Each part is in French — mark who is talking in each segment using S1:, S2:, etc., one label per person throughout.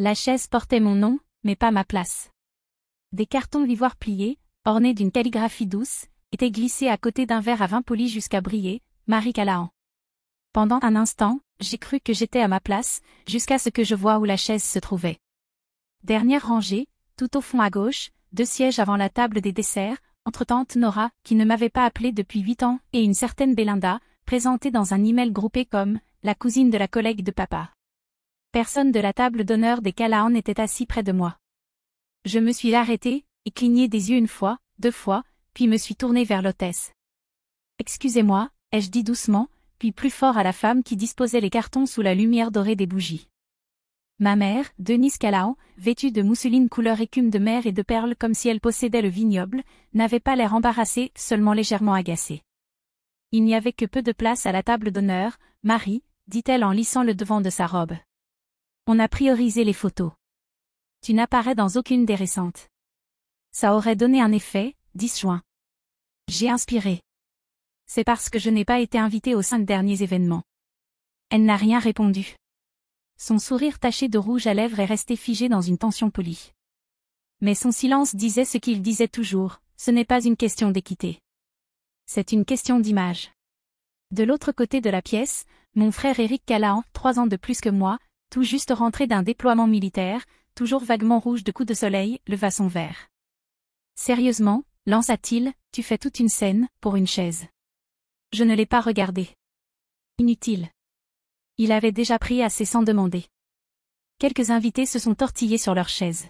S1: La chaise portait mon nom, mais pas ma place. Des cartons d'ivoire pliés, ornés d'une calligraphie douce, étaient glissés à côté d'un verre à vin poli jusqu'à briller, Marie Callahan. Pendant un instant, j'ai cru que j'étais à ma place, jusqu'à ce que je voie où la chaise se trouvait. Dernière rangée, tout au fond à gauche, 2 sièges avant la table des desserts, entre tante Nora, qui ne m'avait pas appelée depuis 8 ans, et une certaine Belinda, présentée dans un email groupé comme « la cousine de la collègue de papa ». Personne de la table d'honneur des Callahan n'était assis près de moi. Je me suis arrêtée, et cligné des yeux 1 fois, 2 fois, puis me suis tournée vers l'hôtesse. « Excusez-moi », ai-je dit doucement, puis plus fort à la femme qui disposait les cartons sous la lumière dorée des bougies. Ma mère, Denise Callahan, vêtue de mousseline couleur écume de mer et de perles comme si elle possédait le vignoble, n'avait pas l'air embarrassée, seulement légèrement agacée. « Il n'y avait que peu de place à la table d'honneur, Marie, dit-elle en lissant le devant de sa robe. On a priorisé les photos. Tu n'apparais dans aucune des récentes. Ça aurait donné un effet, 10 juin. J'ai inspiré. C'est parce que je n'ai pas été invitée aux 5 derniers événements. Elle n'a rien répondu. Son sourire taché de rouge à lèvres est resté figé dans une tension polie. Mais son silence disait ce qu'il disait toujours, ce n'est pas une question d'équité. C'est une question d'image. De l'autre côté de la pièce, mon frère Éric Callahan, 3 ans de plus que moi, tout juste rentré d'un déploiement militaire, toujours vaguement rouge de coups de soleil, leva son verre. Sérieusement, lança-t-il, tu fais toute une scène, pour une chaise. Je ne l'ai pas regardé. Inutile. Il avait déjà pris assez sans demander. Quelques invités se sont tortillés sur leurs chaises.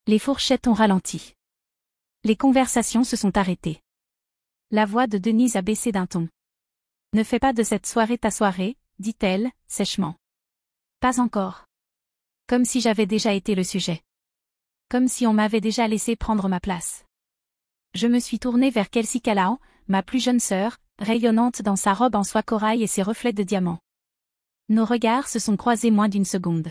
S1: Les fourchettes ont ralenti. Les conversations se sont arrêtées. La voix de Denise a baissé d'un ton. Ne fais pas de cette soirée ta soirée, dit-elle, sèchement. Pas encore. Comme si j'avais déjà été le sujet. Comme si on m'avait déjà laissé prendre ma place. Je me suis tournée vers Kelsey Callahan, ma plus jeune sœur, rayonnante dans sa robe en soie corail et ses reflets de diamants. Nos regards se sont croisés moins d'1 seconde.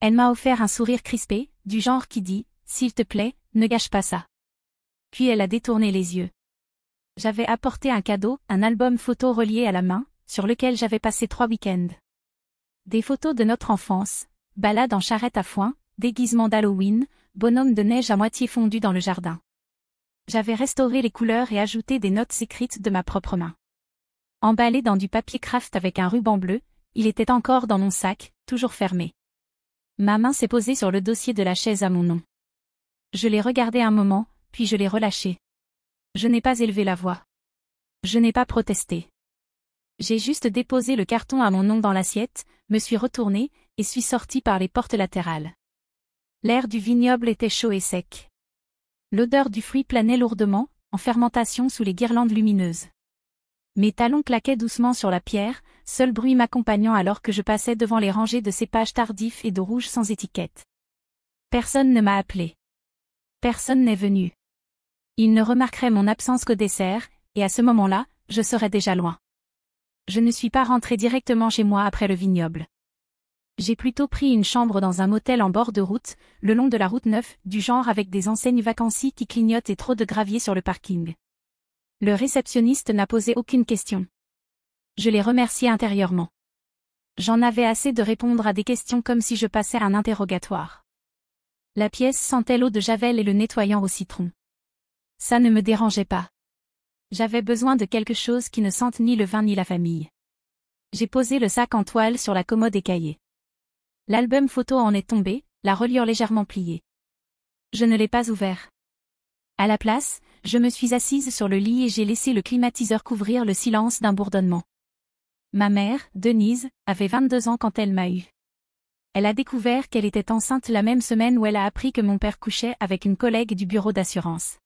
S1: Elle m'a offert un sourire crispé, du genre qui dit « S'il te plaît, ne gâche pas ça ». Puis elle a détourné les yeux. J'avais apporté un cadeau, un album photo relié à la main, sur lequel j'avais passé 3 week-ends. Des photos de notre enfance, balade en charrette à foin, déguisement d'Halloween, bonhomme de neige à moitié fondu dans le jardin. J'avais restauré les couleurs et ajouté des notes écrites de ma propre main. Emballé dans du papier craft avec un ruban bleu, il était encore dans mon sac, toujours fermé. Ma main s'est posée sur le dossier de la chaise à mon nom. Je l'ai regardé un moment, puis je l'ai relâché. Je n'ai pas élevé la voix. Je n'ai pas protesté. J'ai juste déposé le carton à mon nom dans l'assiette, me suis retournée, et suis sortie par les portes latérales. L'air du vignoble était chaud et sec. L'odeur du fruit planait lourdement, en fermentation sous les guirlandes lumineuses. Mes talons claquaient doucement sur la pierre, seul bruit m'accompagnant alors que je passais devant les rangées de cépages tardifs et de rouges sans étiquette. Personne ne m'a appelé. Personne n'est venu. Ils ne remarqueraient mon absence qu'au dessert, et à ce moment-là, je serais déjà loin. Je ne suis pas rentrée directement chez moi après le vignoble. J'ai plutôt pris une chambre dans un motel en bord de route, le long de la route 9, du genre avec des enseignes vacancies qui clignotent et trop de gravier sur le parking. Le réceptionniste n'a posé aucune question. Je l'ai remercié intérieurement. J'en avais assez de répondre à des questions comme si je passais un interrogatoire. La pièce sentait l'eau de javel et le nettoyant au citron. Ça ne me dérangeait pas. J'avais besoin de quelque chose qui ne sente ni le vin ni la famille. J'ai posé le sac en toile sur la commode écaillée. L'album photo en est tombé, la reliure légèrement pliée. Je ne l'ai pas ouvert. À la place, je me suis assise sur le lit et j'ai laissé le climatiseur couvrir le silence d'un bourdonnement. Ma mère, Denise, avait 22 ans quand elle m'a eue. Elle a découvert qu'elle était enceinte la même semaine où elle a appris que mon père couchait avec une collègue du bureau d'assurance.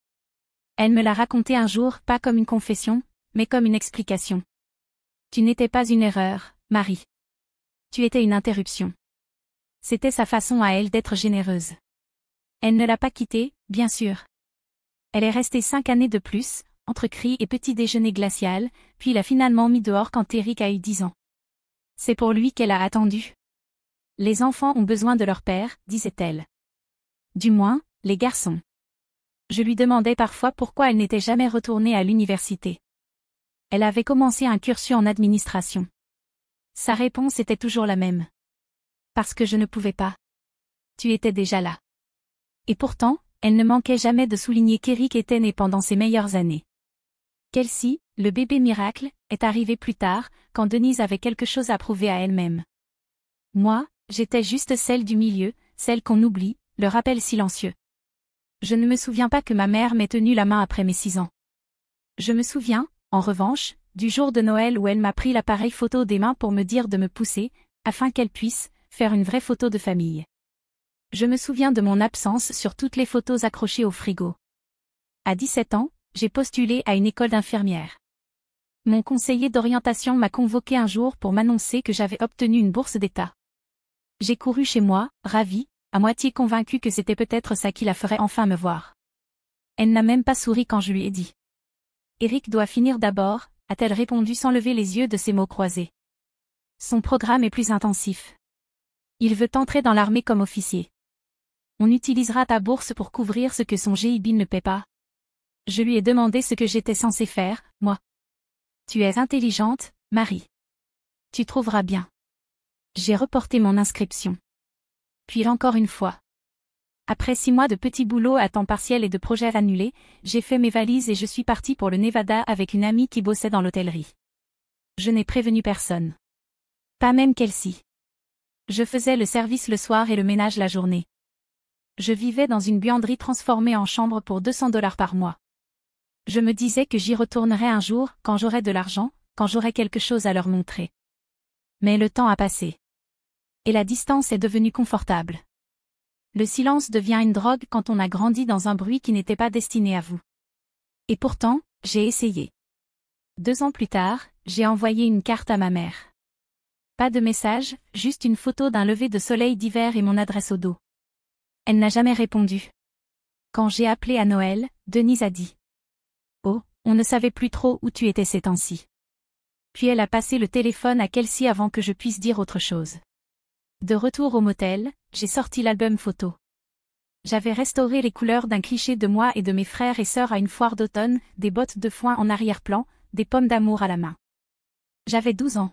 S1: Elle me l'a raconté un jour, pas comme une confession, mais comme une explication. Tu n'étais pas une erreur, Marie. Tu étais une interruption. C'était sa façon à elle d'être généreuse. Elle ne l'a pas quittée, bien sûr. Elle est restée 5 années de plus, entre cris et petits déjeuners glacial, puis l'a finalement mis dehors quand Eric a eu 10 ans. C'est pour lui qu'elle a attendu. Les enfants ont besoin de leur père, disait-elle. Du moins, les garçons. Je lui demandais parfois pourquoi elle n'était jamais retournée à l'université. Elle avait commencé un cursus en administration. Sa réponse était toujours la même. Parce que je ne pouvais pas. Tu étais déjà là. Et pourtant, elle ne manquait jamais de souligner qu'Eric était né pendant ses meilleures années. Kelsey, le bébé miracle, est arrivé plus tard, quand Denise avait quelque chose à prouver à elle-même. Moi, j'étais juste celle du milieu, celle qu'on oublie, le rappel silencieux. Je ne me souviens pas que ma mère m'ait tenu la main après mes 6 ans. Je me souviens, en revanche, du jour de Noël où elle m'a pris l'appareil photo des mains pour me dire de me pousser, afin qu'elle puisse faire une vraie photo de famille. Je me souviens de mon absence sur toutes les photos accrochées au frigo. À 17 ans, j'ai postulé à une école d'infirmière. Mon conseiller d'orientation m'a convoqué un jour pour m'annoncer que j'avais obtenu une bourse d'État. J'ai couru chez moi, ravie, à moitié convaincue que c'était peut-être ça qui la ferait enfin me voir. Elle n'a même pas souri quand je lui ai dit. Eric doit finir d'abord, a-t-elle répondu sans lever les yeux de ses mots croisés. Son programme est plus intensif. Il veut entrer dans l'armée comme officier. On utilisera ta bourse pour couvrir ce que son GIB ne paie pas. Je lui ai demandé ce que j'étais censée faire, moi. Tu es intelligente, Marie. Tu trouveras bien. J'ai reporté mon inscription. Puis encore une fois. Après 6 mois de petits boulots à temps partiel et de projets annulés, j'ai fait mes valises et je suis partie pour le Nevada avec une amie qui bossait dans l'hôtellerie. Je n'ai prévenu personne. Pas même Kelsey. Je faisais le service le soir et le ménage la journée. Je vivais dans une buanderie transformée en chambre pour $200 par mois. Je me disais que j'y retournerais un jour, quand j'aurais de l'argent, quand j'aurais quelque chose à leur montrer. Mais le temps a passé. Et la distance est devenue confortable. Le silence devient une drogue quand on a grandi dans un bruit qui n'était pas destiné à vous. Et pourtant, j'ai essayé. 2 ans plus tard, j'ai envoyé une carte à ma mère. Pas de message, juste une photo d'un lever de soleil d'hiver et mon adresse au dos. Elle n'a jamais répondu. Quand j'ai appelé à Noël, Denise a dit. Oh, on ne savait plus trop où tu étais ces temps-ci. Puis elle a passé le téléphone à Kelsey avant que je puisse dire autre chose. De retour au motel, j'ai sorti l'album photo. J'avais restauré les couleurs d'un cliché de moi et de mes frères et sœurs à une foire d'automne, des bottes de foin en arrière-plan, des pommes d'amour à la main. J'avais 12 ans.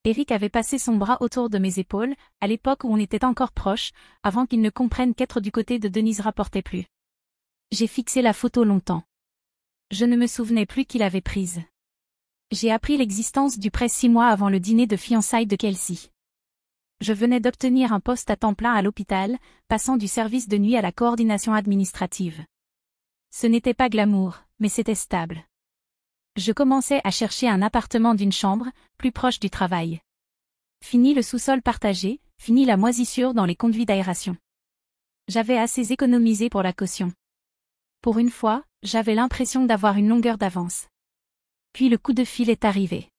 S1: Eric avait passé son bras autour de mes épaules, à l'époque où on était encore proches, avant qu'il ne comprenne qu'être du côté de Denise rapportait plus. J'ai fixé la photo longtemps. Je ne me souvenais plus qui l'avait prise. J'ai appris l'existence du prêt 6 mois avant le dîner de fiançailles de Kelsey. Je venais d'obtenir un poste à temps plein à l'hôpital, passant du service de nuit à la coordination administrative. Ce n'était pas glamour, mais c'était stable. Je commençais à chercher un appartement d'une chambre, plus proche du travail. Fini le sous-sol partagé, fini la moisissure dans les conduits d'aération. J'avais assez économisé pour la caution. Pour une fois, j'avais l'impression d'avoir une longueur d'avance. Puis le coup de fil est arrivé.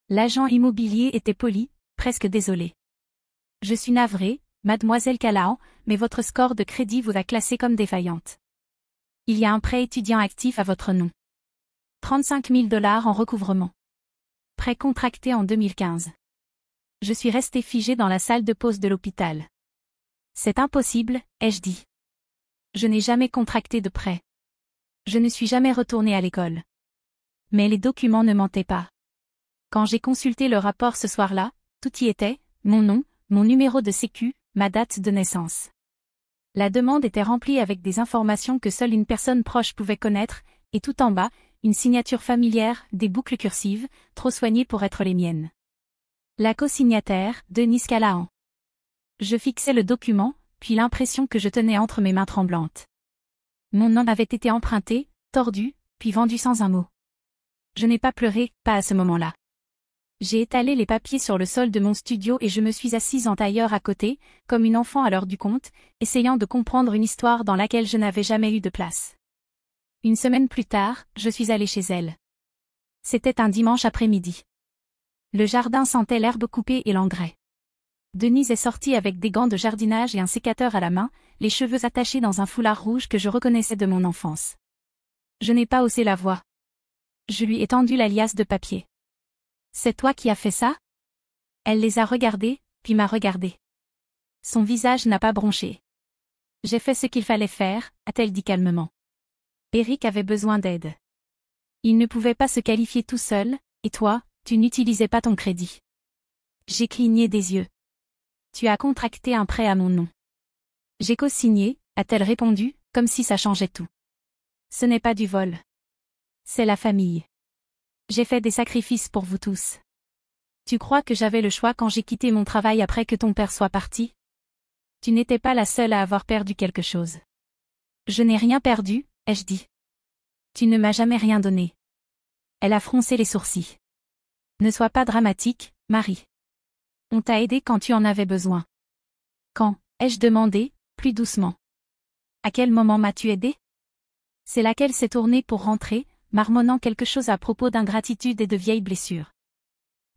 S1: L'agent immobilier était poli, presque désolé. Je suis navrée, mademoiselle Callahan, mais votre score de crédit vous a classée comme défaillante. Il y a un prêt étudiant actif à votre nom. 35 000 $ en recouvrement. Prêt contracté en 2015. Je suis restée figée dans la salle de pause de l'hôpital. C'est impossible, ai-je dit. Je n'ai jamais contracté de prêt. Je ne suis jamais retournée à l'école. Mais les documents ne mentaient pas. Quand j'ai consulté le rapport ce soir-là, tout y était, mon nom, mon numéro de sécu, ma date de naissance. La demande était remplie avec des informations que seule une personne proche pouvait connaître, et tout en bas, une signature familière, des boucles cursives, trop soignées pour être les miennes. La co-signataire, Denise Callahan. Je fixais le document, puis l'impression que je tenais entre mes mains tremblantes. Mon nom avait été emprunté, tordu, puis vendu sans un mot. Je n'ai pas pleuré, pas à ce moment-là. J'ai étalé les papiers sur le sol de mon studio et je me suis assise en tailleur à côté, comme une enfant à l'heure du conte, essayant de comprendre une histoire dans laquelle je n'avais jamais eu de place. Une semaine plus tard, je suis allée chez elle. C'était un dimanche après-midi. Le jardin sentait l'herbe coupée et l'engrais. Denise est sortie avec des gants de jardinage et un sécateur à la main, les cheveux attachés dans un foulard rouge que je reconnaissais de mon enfance. Je n'ai pas haussé la voix. Je lui ai tendu la liasse de papier. C'est toi qui as fait ça? Elle les a regardés, puis m'a regardé. Son visage n'a pas bronché. J'ai fait ce qu'il fallait faire, a-t-elle dit calmement. Eric avait besoin d'aide. Il ne pouvait pas se qualifier tout seul, et toi, tu n'utilisais pas ton crédit. J'ai cligné des yeux. Tu as contracté un prêt à mon nom. J'ai co-signé, a-t-elle répondu, comme si ça changeait tout. Ce n'est pas du vol. C'est la famille. J'ai fait des sacrifices pour vous tous. Tu crois que j'avais le choix quand j'ai quitté mon travail après que ton père soit parti? Tu n'étais pas la seule à avoir perdu quelque chose. Je n'ai rien perdu, ai-je dit. Tu ne m'as jamais rien donné. Elle a froncé les sourcils. Ne sois pas dramatique, Marie. On t'a aidé quand tu en avais besoin. Quand, ai-je demandé, plus doucement. À quel moment m'as-tu aidé? C'est là qu'elle s'est tournée pour rentrer, marmonnant quelque chose à propos d'ingratitude et de vieilles blessures.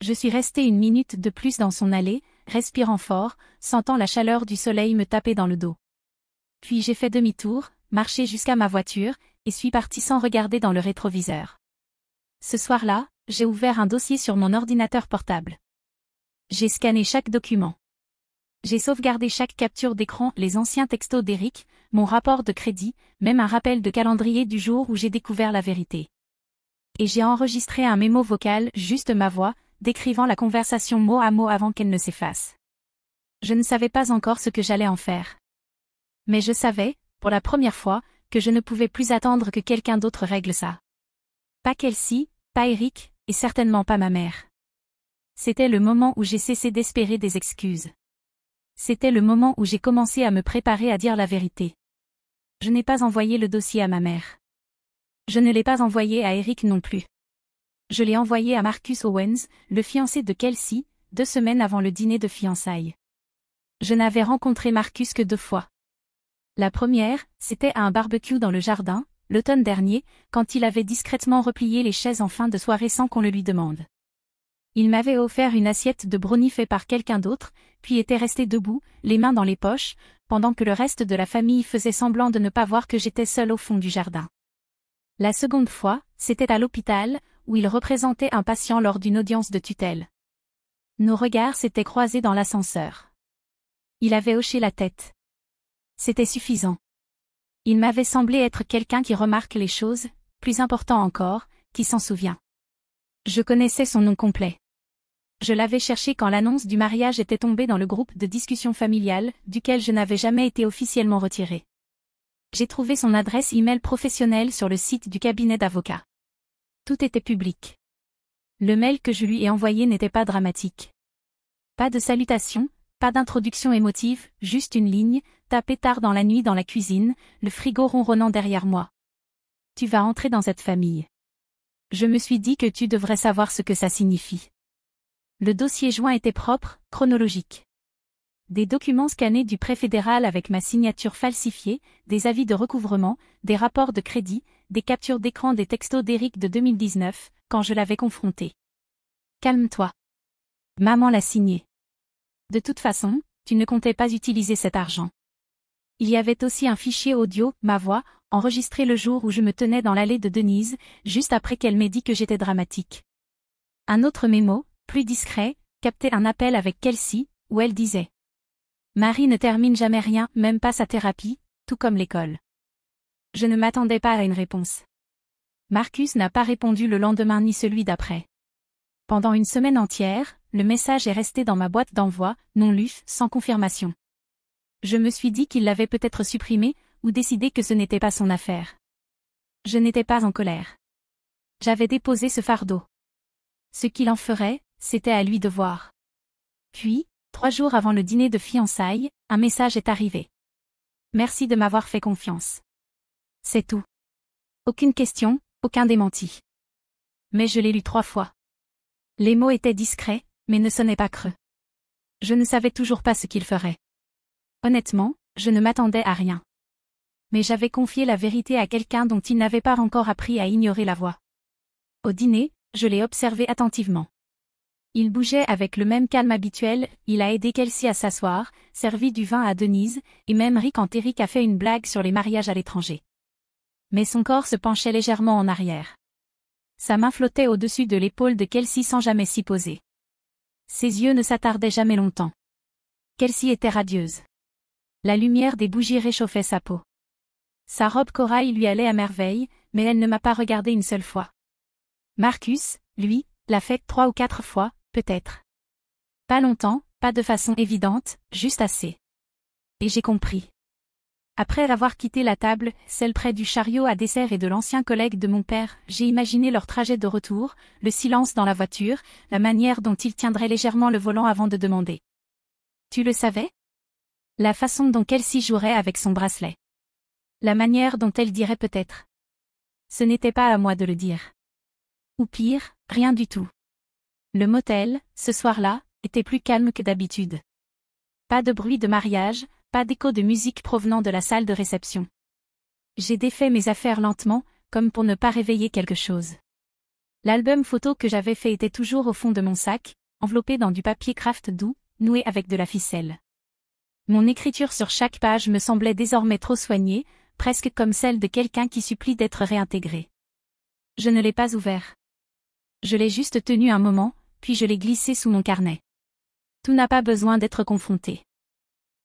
S1: Je suis restée 1 minute de plus dans son allée, respirant fort, sentant la chaleur du soleil me taper dans le dos. Puis j'ai fait demi-tour, marché jusqu'à ma voiture, et suis partie sans regarder dans le rétroviseur. Ce soir-là, j'ai ouvert un dossier sur mon ordinateur portable. J'ai scanné chaque document. J'ai sauvegardé chaque capture d'écran, les anciens textos d'Eric, mon rapport de crédit, même un rappel de calendrier du jour où j'ai découvert la vérité. Et j'ai enregistré un mémo vocal, juste ma voix, décrivant la conversation mot à mot avant qu'elle ne s'efface. Je ne savais pas encore ce que j'allais en faire. Mais je savais, pour la première fois, que je ne pouvais plus attendre que quelqu'un d'autre règle ça. Pas Kelsey, pas Eric, et certainement pas ma mère. C'était le moment où j'ai cessé d'espérer des excuses. C'était le moment où j'ai commencé à me préparer à dire la vérité. Je n'ai pas envoyé le dossier à ma mère. Je ne l'ai pas envoyé à Eric non plus. Je l'ai envoyé à Marcus Owens, le fiancé de Kelsey, 2 semaines avant le dîner de fiançailles. Je n'avais rencontré Marcus que 2 fois. La première, c'était à un barbecue dans le jardin, l'automne dernier, quand il avait discrètement replié les chaises en fin de soirée sans qu'on le lui demande. Il m'avait offert une assiette de brownie fait par quelqu'un d'autre, puis était resté debout, les mains dans les poches, pendant que le reste de la famille faisait semblant de ne pas voir que j'étais seule au fond du jardin. La seconde fois, c'était à l'hôpital, où il représentait un patient lors d'une audience de tutelle. Nos regards s'étaient croisés dans l'ascenseur. Il avait hoché la tête. C'était suffisant. Il m'avait semblé être quelqu'un qui remarque les choses, plus important encore, qui s'en souvient. Je connaissais son nom complet. Je l'avais cherché quand l'annonce du mariage était tombée dans le groupe de discussion familiale, duquel je n'avais jamais été officiellement retiré. J'ai trouvé son adresse e-mail professionnelle sur le site du cabinet d'avocats. Tout était public. Le mail que je lui ai envoyé n'était pas dramatique. Pas de salutation, pas d'introduction émotive, juste une ligne, tapée tard dans la nuit dans la cuisine, le frigo ronronnant derrière moi. Tu vas entrer dans cette famille. Je me suis dit que tu devrais savoir ce que ça signifie. Le dossier joint était propre, chronologique. Des documents scannés du prêt fédéral avec ma signature falsifiée, des avis de recouvrement, des rapports de crédit, des captures d'écran des textos d'Eric de 2019, quand je l'avais confronté. Calme-toi. Maman l'a signé. De toute façon, tu ne comptais pas utiliser cet argent. Il y avait aussi un fichier audio, ma voix, enregistré le jour où je me tenais dans l'allée de Denise, juste après qu'elle m'ait dit que j'étais dramatique. Un autre mémo, plus discret, captait un appel avec Kelsey, où elle disait « Marie ne termine jamais rien, même pas sa thérapie, tout comme l'école. » Je ne m'attendais pas à une réponse. Marcus n'a pas répondu le lendemain ni celui d'après. Pendant une semaine entière, le message est resté dans ma boîte d'envoi, non lu, sans confirmation. Je me suis dit qu'il l'avait peut-être supprimé, ou décidé que ce n'était pas son affaire. Je n'étais pas en colère. J'avais déposé ce fardeau. Ce qu'il en ferait, c'était à lui de voir. Puis, 3 jours avant le dîner de fiançailles, un message est arrivé. Merci de m'avoir fait confiance. C'est tout. Aucune question, aucun démenti. Mais je l'ai lu 3 fois. Les mots étaient discrets, mais ne sonnaient pas creux. Je ne savais toujours pas ce qu'il ferait. Honnêtement, je ne m'attendais à rien. Mais j'avais confié la vérité à quelqu'un dont il n'avait pas encore appris à ignorer la voix. Au dîner, je l'ai observé attentivement. Il bougeait avec le même calme habituel, il a aidé Kelsey à s'asseoir, servi du vin à Denise, et même ri quand Eric a fait une blague sur les mariages à l'étranger. Mais son corps se penchait légèrement en arrière. Sa main flottait au-dessus de l'épaule de Kelsey sans jamais s'y poser. Ses yeux ne s'attardaient jamais longtemps. Kelsey était radieuse. La lumière des bougies réchauffait sa peau. Sa robe corail lui allait à merveille, mais elle ne m'a pas regardé une seule fois. Marcus, lui, l'a fait 3 ou 4 fois, peut-être. Pas longtemps, pas de façon évidente, juste assez. Et j'ai compris. Après avoir quitté la table, celle près du chariot à dessert et de l'ancien collègue de mon père, j'ai imaginé leur trajet de retour, le silence dans la voiture, la manière dont il tiendrait légèrement le volant avant de demander. Tu le savais? La façon dont Kelsey jouerait avec son bracelet. La manière dont elle dirait peut-être. Ce n'était pas à moi de le dire. Ou pire, rien du tout. Le motel, ce soir-là, était plus calme que d'habitude. Pas de bruit de mariage, pas d'écho de musique provenant de la salle de réception. J'ai défait mes affaires lentement, comme pour ne pas réveiller quelque chose. L'album photo que j'avais fait était toujours au fond de mon sac, enveloppé dans du papier craft doux, noué avec de la ficelle. Mon écriture sur chaque page me semblait désormais trop soignée, presque comme celle de quelqu'un qui supplie d'être réintégré. Je ne l'ai pas ouvert. Je l'ai juste tenu un moment, puis je l'ai glissé sous mon carnet. Tout n'a pas besoin d'être confronté.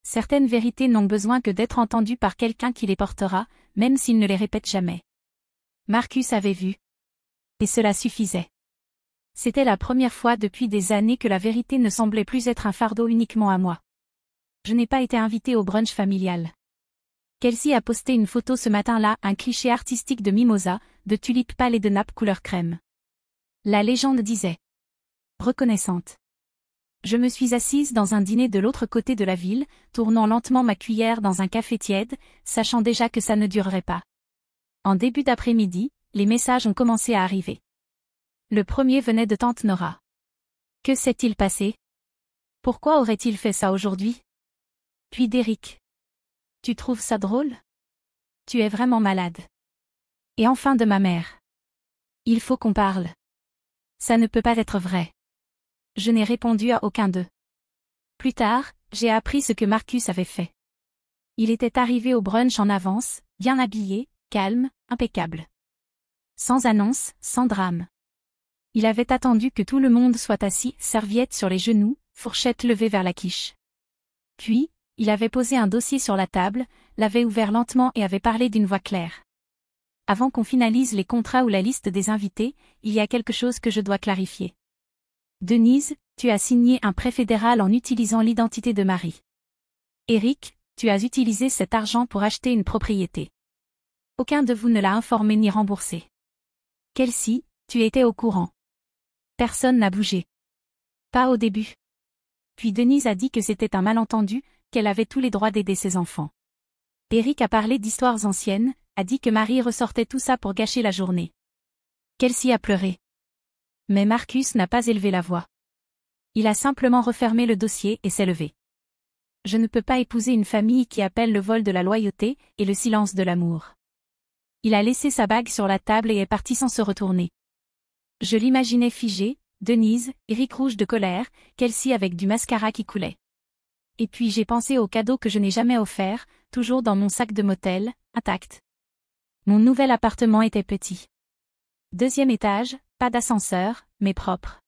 S1: Certaines vérités n'ont besoin que d'être entendues par quelqu'un qui les portera, même s'il ne les répète jamais. Marcus avait vu. Et cela suffisait. C'était la première fois depuis des années que la vérité ne semblait plus être un fardeau uniquement à moi. Je n'ai pas été invitée au brunch familial. Kelsey a posté une photo ce matin-là, un cliché artistique de mimosa, de tulipes pâles et de nappes couleur crème. La légende disait. Reconnaissante. Je me suis assise dans un dîner de l'autre côté de la ville, tournant lentement ma cuillère dans un café tiède, sachant déjà que ça ne durerait pas. En début d'après-midi, les messages ont commencé à arriver. Le premier venait de tante Nora. Que s'est-il passé? Pourquoi aurait-il fait ça aujourd'hui? Puis d'Eric. Tu trouves ça drôle? Tu es vraiment malade. Et enfin de ma mère. Il faut qu'on parle. Ça ne peut pas être vrai. Je n'ai répondu à aucun d'eux. Plus tard, j'ai appris ce que Marcus avait fait. Il était arrivé au brunch en avance, bien habillé, calme, impeccable. Sans annonce, sans drame. Il avait attendu que tout le monde soit assis, serviette sur les genoux, fourchette levée vers la quiche. Puis, il avait posé un dossier sur la table, l'avait ouvert lentement et avait parlé d'une voix claire. Avant qu'on finalise les contrats ou la liste des invités, il y a quelque chose que je dois clarifier. Denise, tu as signé un prêt fédéral en utilisant l'identité de Marie. Eric, tu as utilisé cet argent pour acheter une propriété. Aucun de vous ne l'a informé ni remboursé. Kelsey, tu étais au courant. Personne n'a bougé. Pas au début. Puis Denise a dit que c'était un malentendu, qu'elle avait tous les droits d'aider ses enfants. Eric a parlé d'histoires anciennes, a dit que Marie ressortait tout ça pour gâcher la journée. Kelsey a pleuré. Mais Marcus n'a pas élevé la voix. Il a simplement refermé le dossier et s'est levé. Je ne peux pas épouser une famille qui appelle le vol de la loyauté et le silence de l'amour. Il a laissé sa bague sur la table et est parti sans se retourner. Je l'imaginais figé, Denise, Eric rouge de colère, Kelsey avec du mascara qui coulait. Et puis j'ai pensé au cadeau que je n'ai jamais offert, toujours dans mon sac de motel, intact. Mon nouvel appartement était petit. 2e étage, pas d'ascenseur, mais propre.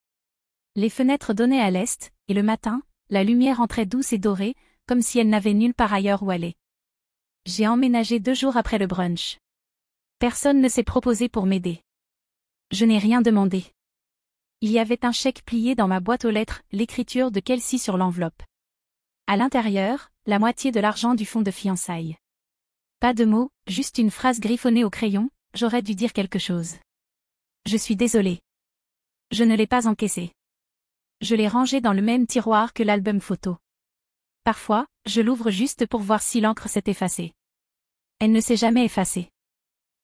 S1: Les fenêtres donnaient à l'est, et le matin, la lumière entrait douce et dorée, comme si elle n'avait nulle part ailleurs où aller. J'ai emménagé 2 jours après le brunch. Personne ne s'est proposé pour m'aider. Je n'ai rien demandé. Il y avait un chèque plié dans ma boîte aux lettres, l'écriture de Kelsey sur l'enveloppe. À l'intérieur, la moitié de l'argent du fonds de fiançailles. Pas de mots, juste une phrase griffonnée au crayon, j'aurais dû dire quelque chose. Je suis désolée. Je ne l'ai pas encaissé. Je l'ai rangé dans le même tiroir que l'album photo. Parfois, je l'ouvre juste pour voir si l'encre s'est effacée. Elle ne s'est jamais effacée.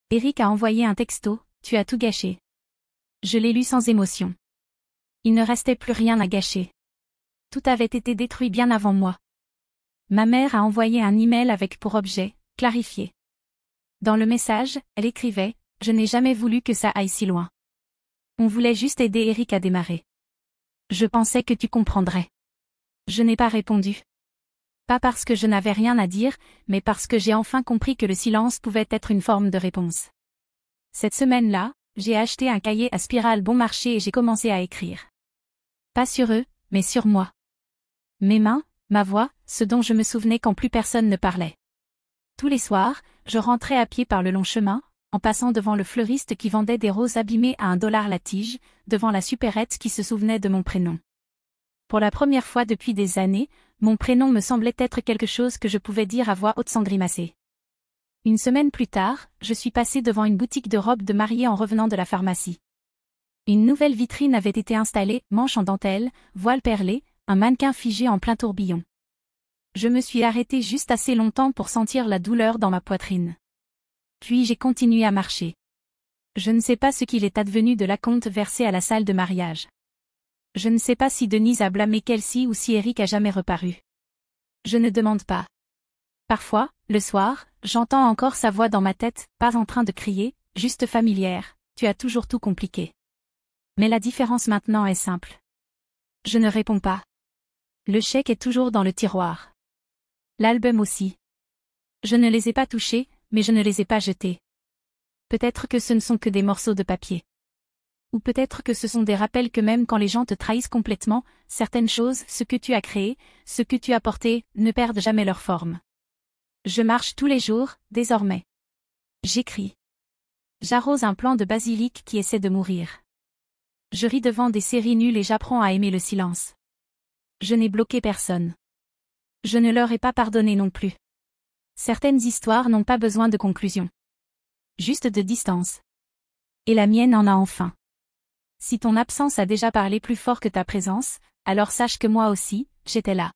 S1: Eric a envoyé un texto, tu as tout gâché. Je l'ai lu sans émotion. Il ne restait plus rien à gâcher. Tout avait été détruit bien avant moi. Ma mère a envoyé un email avec pour objet, clarifier. Dans le message, elle écrivait, je n'ai jamais voulu que ça aille si loin. On voulait juste aider Eric à démarrer. Je pensais que tu comprendrais. Je n'ai pas répondu. Pas parce que je n'avais rien à dire, mais parce que j'ai enfin compris que le silence pouvait être une forme de réponse. Cette semaine-là, j'ai acheté un cahier à spirale bon marché et j'ai commencé à écrire. Pas sur eux, mais sur moi. Mes mains, ma voix, ce dont je me souvenais quand plus personne ne parlait. Tous les soirs, je rentrais à pied par le long chemin, en passant devant le fleuriste qui vendait des roses abîmées à $1 la tige, devant la supérette qui se souvenait de mon prénom. Pour la première fois depuis des années, mon prénom me semblait être quelque chose que je pouvais dire à voix haute sans grimacer. Une semaine plus tard, je suis passée devant une boutique de robes de mariée en revenant de la pharmacie. Une nouvelle vitrine avait été installée, manches en dentelle, voile perlé, un mannequin figé en plein tourbillon. Je me suis arrêtée juste assez longtemps pour sentir la douleur dans ma poitrine. Puis j'ai continué à marcher. Je ne sais pas ce qu'il est advenu de l'acompte versé à la salle de mariage. Je ne sais pas si Denise a blâmé Kelsey ou si Eric a jamais reparu. Je ne demande pas. Parfois, le soir, j'entends encore sa voix dans ma tête, pas en train de crier, juste familière, tu as toujours tout compliqué. Mais la différence maintenant est simple. Je ne réponds pas. Le chèque est toujours dans le tiroir. L'album aussi. Je ne les ai pas touchés, mais je ne les ai pas jetés. Peut-être que ce ne sont que des morceaux de papier. Ou peut-être que ce sont des rappels que même quand les gens te trahissent complètement, certaines choses, ce que tu as créé, ce que tu as porté, ne perdent jamais leur forme. Je marche tous les jours, désormais. J'écris. J'arrose un plant de basilic qui essaie de mourir. Je ris devant des séries nulles et j'apprends à aimer le silence. Je n'ai bloqué personne. Je ne leur ai pas pardonné non plus. Certaines histoires n'ont pas besoin de conclusion. Juste de distance. Et la mienne en a enfin. Si ton absence a déjà parlé plus fort que ta présence, alors sache que moi aussi, j'étais là.